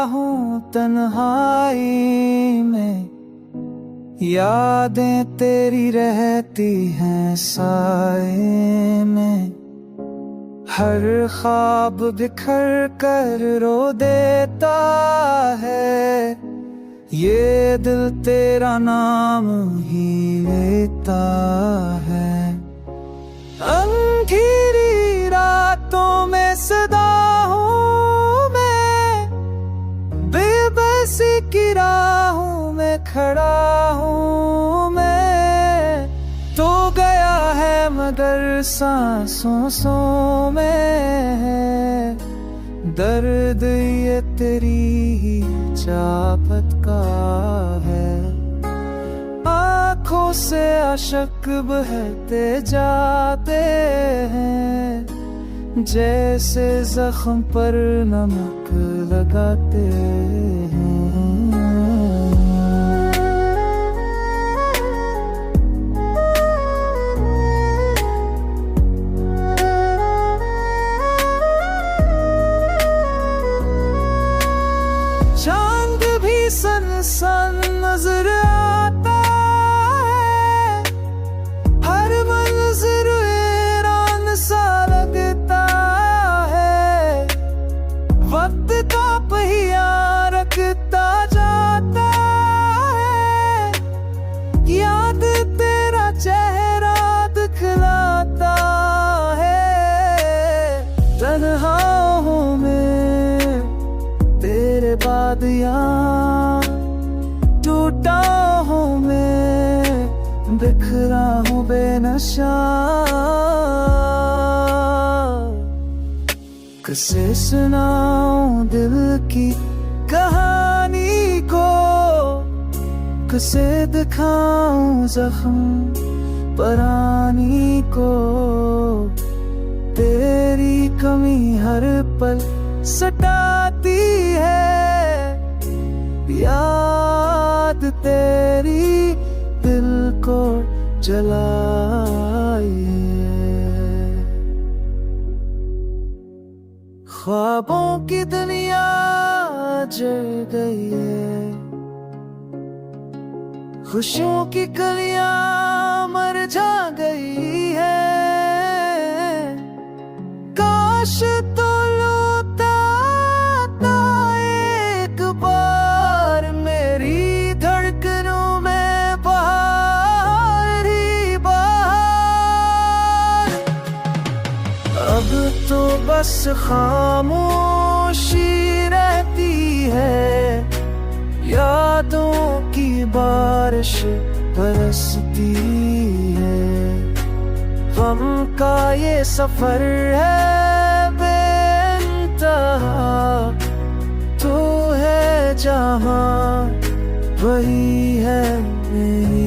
हूँ तन्हाई में, यादें तेरी रहती हैं साए में। हर ख्वाब बिखर कर रो देता है, ये दिल तेरा नाम ही लेता है। अंधेरी रातों में सदा हूँ मैं, बेबसी की राहों में खड़ा हूँ मैं। तो गया है मगर सांसों में है, दर्द ये तेरी ही चाहत का है। आँखों से अशक बहते जाते हैं, जैसे जख्म पर नमक लगाते हैं। चांद भी सन सन नजर आता है, हर मंजर वीरान सा लगता है। वक्त का पहिया रखता जाता है, याद तेरा चेहरा दिखलाता है। तन्हा हूँ मैं तेरे बाद यहाँ, टूटा हूँ मैं, बिखरा हूँ बेनशा। किसे सुनाऊं दिल की कहानी को, किसे दिखाऊं जख्म परानी को। तेरी कमी हर पल सताती है, याद तेरी दिल को जलाई है। ख्वाबों की दुनिया जल गई है, खुशियों की कलियां मर जा गई है। काश तो लौटा एक बार मेरी धड़कनों में बहार ही बहार। अब तो बस खामोशी रहती है, यादों की बारिश बरसती है। गम का ये सफर है बेइंतहा, तू है जहाँ वही है मेरी